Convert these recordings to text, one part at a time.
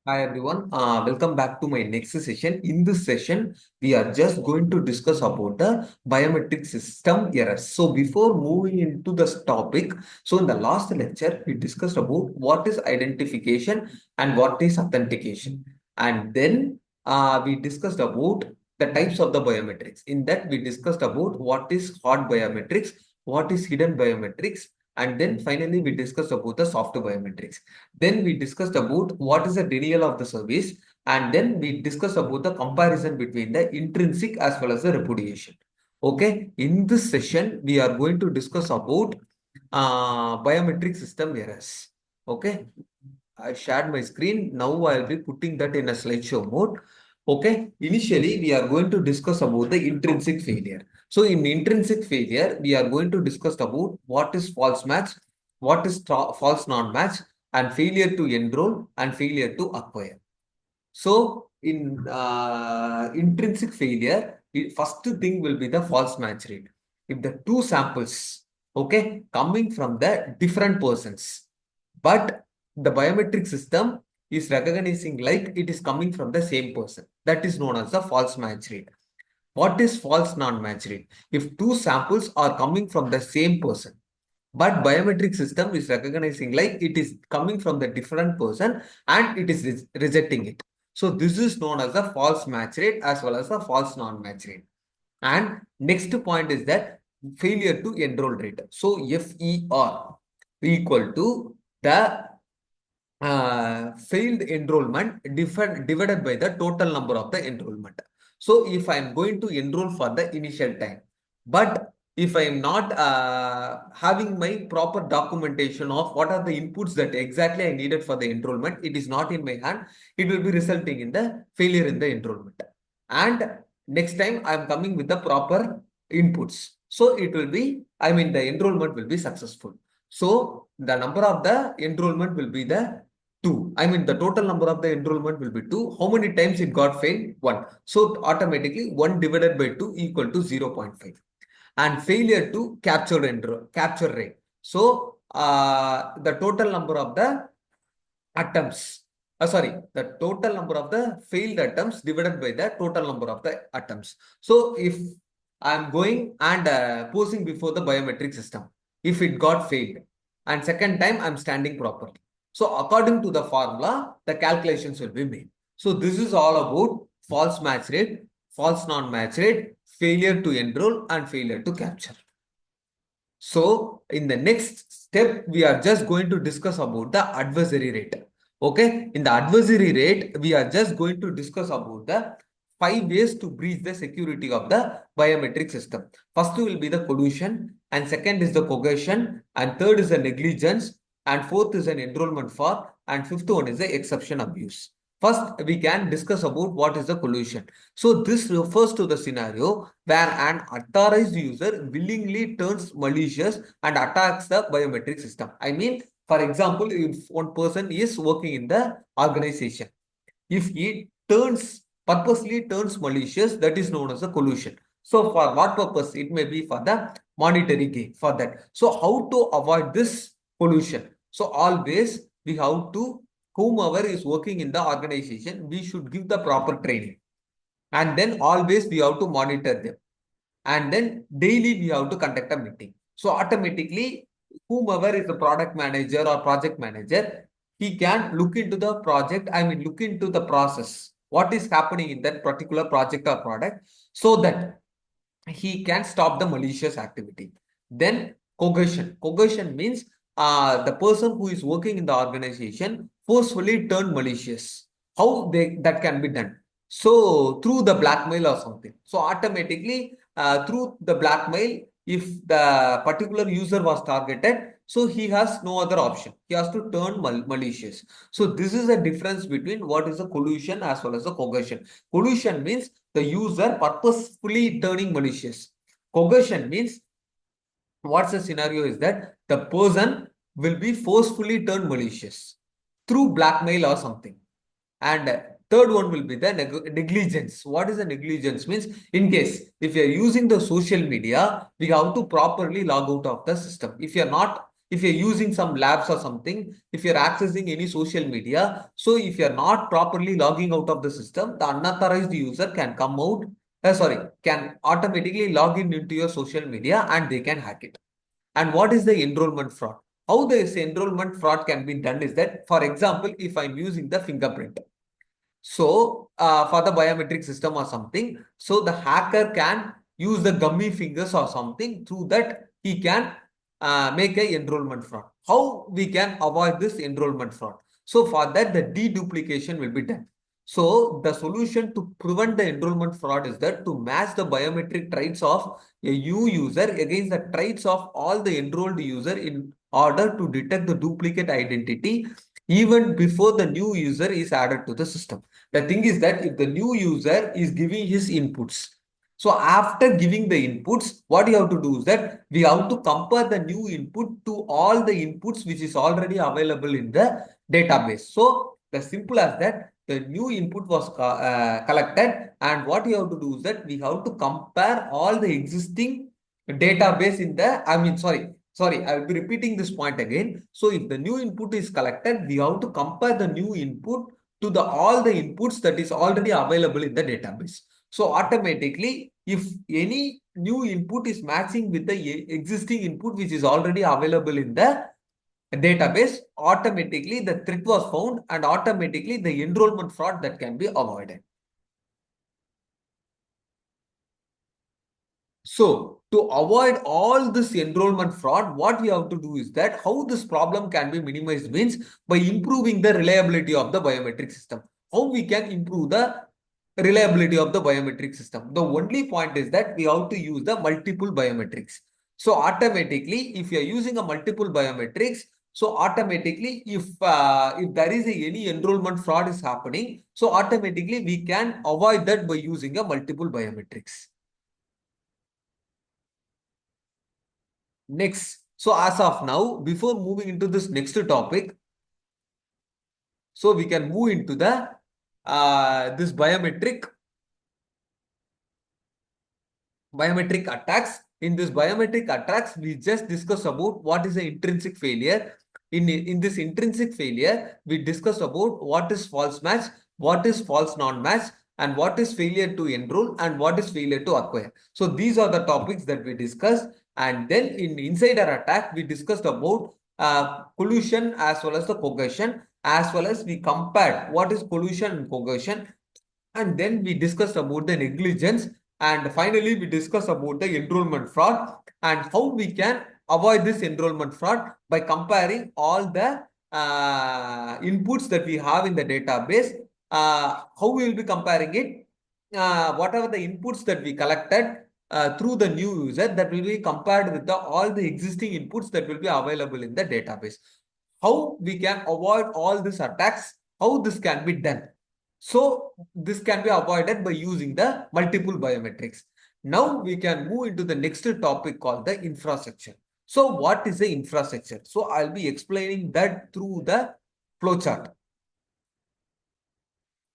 Hi everyone, welcome back to my next session. In this session, we are just going to discuss about the biometric system errors. So before moving into this topic, so in the last lecture, we discussed about what is identification and what is authentication. And then we discussed about the types of the biometrics. In that, we discussed about what is hard biometrics, what is hidden biometrics, and then finally we discussed about the soft biometrics. Then we discussed about what is the denial of the service, and then we discussed about the comparison between the intrinsic as well as the repudiation. Okay, in this session, we are going to discuss about biometric system errors. Okay, I shared my screen. Now I'll be putting that in a slideshow mode. Okay, initially we are going to discuss about the intrinsic failure. So in intrinsic failure, we are going to discuss about what is false match, what is false non-match, and failure to enroll and failure to acquire. So in intrinsic failure, first thing will be the false match rate. If the two samples, okay, coming from the different persons, but the biometric system is recognizing like it is coming from the same person. That is known as the false match rate. What is false non-match rate? If two samples are coming from the same person, but biometric system is recognizing like it is coming from the different person and it is rejecting it. So this is known as the false match rate as well as the false non-match rate. And next point is that failure to enroll rate. So FER equal to the failed enrollment divided by the total number of the enrollment. So if I am going to enroll for the initial time, but if I am not having my proper documentation of what are the inputs that exactly I needed for the enrollment, it is not in my hand, it will be resulting in the failure in the enrollment. And next time I am coming with the proper inputs. So it will be, the enrollment will be successful. So the number of the enrollment will be the 2. The total number of the enrollment will be 2. How many times it got failed? 1. So automatically 1 divided by 2 equal to 0.5. And failure to capture rate. So the total number of the attempts. The total number of the failed attempts divided by the total number of the attempts. So if I'm going and posing before the biometric system, if it got failed, and second time I'm standing properly. So according to the formula, the calculations will be made. So this is all about false match rate, false non-match rate, failure to enroll, and failure to capture. So in the next step, we are just going to discuss about the adversary rate. Okay, in the adversary rate, we are just going to discuss about the 5 ways to breach the security of the biometric system. First will be the collusion, and second is the coercion, and third is the negligence, and fourth is an enrollment fraud, and fifth one is the exception abuse. First, we can discuss about what is the collusion. So this refers to the scenario where an authorized user willingly turns malicious and attacks the biometric system. For example, if one person is working in the organization, if he purposely turns malicious, that is known as a collusion. So for what purpose? It may be for the monetary gain for that. So how to avoid this collusion? So always we have to, whomever is working in the organization, we should give the proper training. And then always we have to monitor them. And then daily we have to conduct a meeting. So automatically, whomever is the product manager or project manager, he can look into the project, look into the process, what is happening in that particular project or product, so that he can stop the malicious activity. Then coercion. Coercion means the person who is working in the organization forcefully turn malicious. How that can be done? So through the blackmail or something. So automatically through the blackmail, if the particular user was targeted, so he has no other option. He has to turn malicious. So this is the difference between what is a collusion as well as a coercion. Collusion means the user purposefully turning malicious. Coercion means what's the scenario is that the person will be forcefully turned malicious through blackmail or something. And third one will be the negligence. What is the negligence? Means in case if you are using the social media, we have to properly log out of the system. If you are not if you're using some labs or something, if you're accessing any social media, so if you're not properly logging out of the system, the unauthorized user can come out, can automatically log in into your social media and they can hack it. And what is the enrollment fraud? How this enrollment fraud can be done is that, for example, if I'm using the fingerprint, so for the biometric system or something, so the hacker can use the gummy fingers or something, through that he can make a enrollment fraud. How we can avoid this enrollment fraud? So for that, the deduplication will be done. So the solution to prevent the enrollment fraud is that to match the biometric traits of a new user against the traits of all the enrolled user in order to detect the duplicate identity even before the new user is added to the system. The thing is that if the new user is giving his inputs, so after giving the inputs, what you have to do is that we have to compare the new input to all the inputs which is already available in the database. So the simple as that, the new input was collected, and what you have to do is that we have to compare all the existing database in the, I will be repeating this point again. So if the new input is collected, we have to compare the new input to the all the inputs that is already available in the database. So automatically, if any new input is matching with the existing input which is already available in the database, automatically the threat was found and automatically the enrollment fraud that can be avoided. So to avoid all this enrollment fraud, what we have to do is that how this problem can be minimized means by improving the reliability of the biometric system. How we can improve the reliability of the biometric system? The only point is that we have to use the multiple biometrics. So automatically, if you are using a multiple biometrics, so automatically, if there is any enrollment fraud is happening, so automatically we can avoid that by using a multiple biometrics. Next, so as of now, before moving into this next topic, so we can move into the this biometric attacks. In this biometric attacks, we just discussed about what is the intrinsic failure. In this intrinsic failure, we discussed about what is false match, what is false non-match, and what is failure to enroll, and what is failure to acquire. So these are the topics that we discussed. And then in insider attack, we discussed about collusion as well as the coercion, as well as we compared what is collusion and coercion. And then we discussed about the negligence, and finally we discussed about the enrollment fraud and how we can avoid this enrollment fraud by comparing all the inputs that we have in the database. How we will be comparing it? Whatever the inputs that we collected through the new user, that will be compared with all the existing inputs that will be available in the database. How we can avoid all these attacks? How this can be done? So this can be avoided by using the multiple biometrics. Now we can move into the next topic called the infrastructure. So what is the infrastructure? So I'll be explaining that through the flowchart.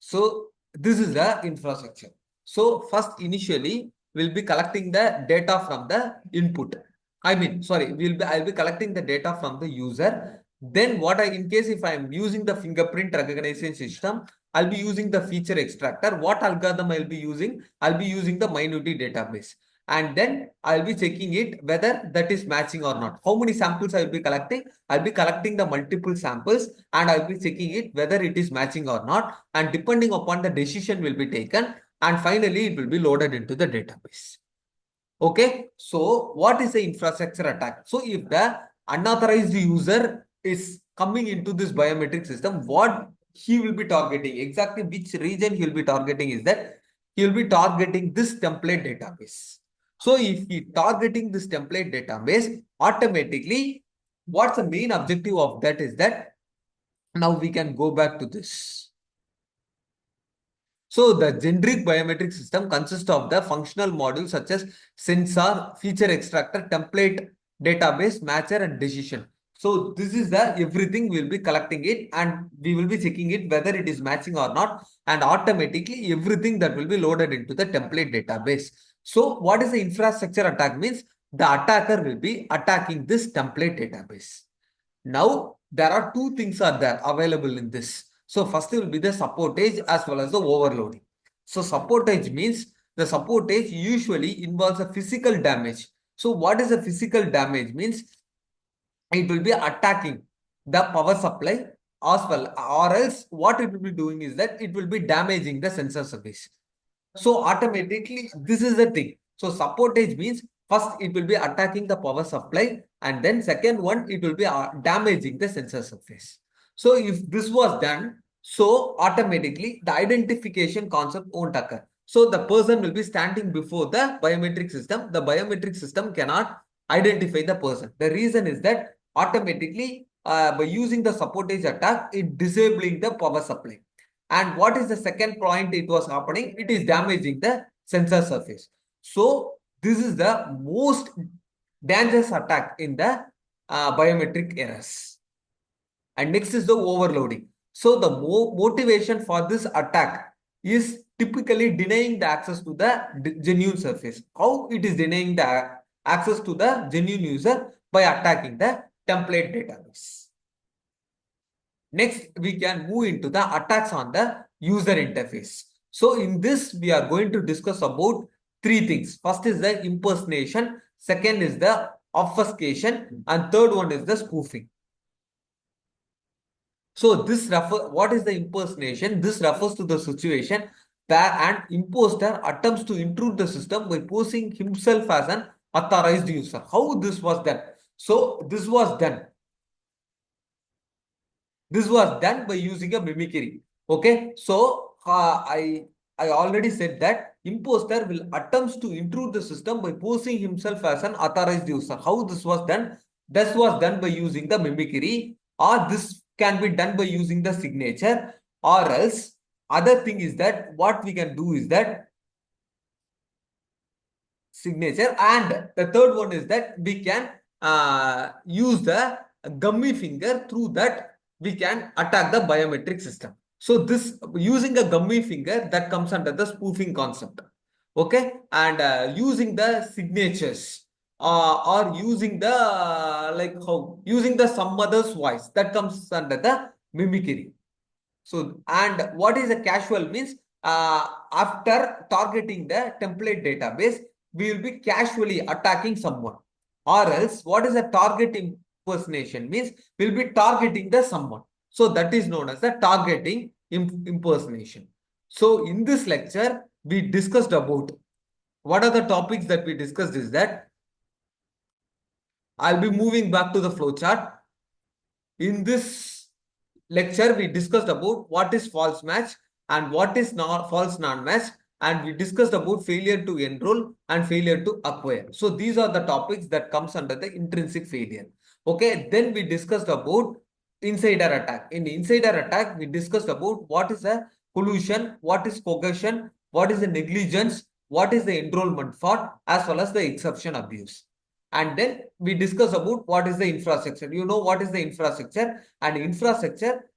So this is the infrastructure. So first initially we'll be collecting the data from the input. I'll be collecting the data from the user. Then in case if I'm using the fingerprint recognition system, I'll be using the feature extractor. What algorithm I'll be using? I'll be using the Minuty database. And then I'll be checking it whether that is matching or not. How many samples I'll be collecting? I'll be collecting the multiple samples and I'll be checking it whether it is matching or not. And depending upon the decision will be taken. And finally, it will be loaded into the database. Okay, so what is the infrastructure attack? So if the unauthorized user is coming into this biometric system, what he will be targeting, exactly which region he will be targeting is that he will be targeting this template database. So if he targeting this template database, automatically, what's the main objective of that is that now we can go back to this. So the generic biometric system consists of the functional modules such as sensor, feature extractor, template, database, matcher, and decision. So this is the everything we'll be collecting it and we will be checking it whether it is matching or not, and automatically everything that will be loaded into the template database. So what is the infrastructure attack means? the attacker will be attacking this template database. Now, there are two things are there available in this. So first will be the supportage as well as the overloading. So supportage means the supportage usually involves a physical damage. So what is a physical damage means it will be attacking the power supply as well, or else what it will be doing is that it will be damaging the sensor service. So automatically, this is the thing. So supportage means first it will be attacking the power supply, and then second one, it will be damaging the sensor surface. So if this was done, so automatically the identification concept won't occur. So the person will be standing before the biometric system. The biometric system cannot identify the person. The reason is that automatically by using the supportage attack, it disabling the power supply. And what is the second point it was happening? It is damaging the sensor surface. So this is the most dangerous attack in the biometric errors. And next is the overloading. So the motivation for this attack is typically denying the access to the genuine surface. How it is denying the access to the genuine user? By attacking the template database. Next, we can move into the attacks on the user interface. So in this, we are going to discuss about three things. First is the impersonation, second is the obfuscation, and third one is the spoofing. So this what is the impersonation? This refers to the situation where an imposter attempts to intrude the system by posing himself as an authorized user. How this was done? So this was done. This was done by using a mimicry. Okay, so I already said that imposter will attempts to intrude the system by posing himself as an authorized user. How this was done? This was done by using the mimicry, or this can be done by using the signature, or else other thing is that what we can do is that signature, and the third one is that we can use the gummy finger. Through that we can attack the biometric system. So this using a gummy finger, that comes under the spoofing concept. Okay, and using the signatures or using the like how using the some other's voice, that comes under the mimicry. So, and what is a casual means, after targeting the template database, we will be casually attacking someone. Or else, what is a target impersonation means, we'll be targeting the someone. So that is known as the targeting impersonation. So in this lecture, we discussed about what are the topics that we discussed is that I'll be moving back to the flowchart. In this lecture, we discussed about what is false match and what is false non-match, and we discussed about failure to enroll and failure to acquire. So these are the topics that comes under the intrinsic failure. Okay, then we discussed about insider attack. In insider attack, we discussed about what is a collusion, what is coercion, what is the negligence, what is the enrollment fraud, as well as the exception abuse. And then we discuss about what is the infrastructure. You know what is the infrastructure, and infrastructure,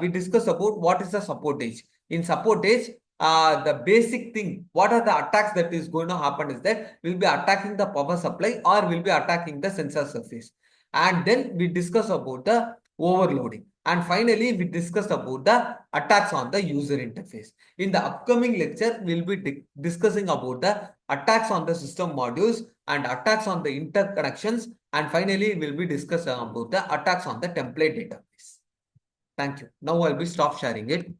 we discuss about what is the supportage. In supportage, the basic thing, what are the attacks that is going to happen is that we'll be attacking the power supply or we'll be attacking the sensor surface. And then we discuss about the overloading. And finally, we discussed about the attacks on the user interface. In the upcoming lecture, we'll be discussing about the attacks on the system modules and attacks on the interconnections. And finally, we'll be discussing about the attacks on the template database. Thank you. Now I'll be stop sharing it.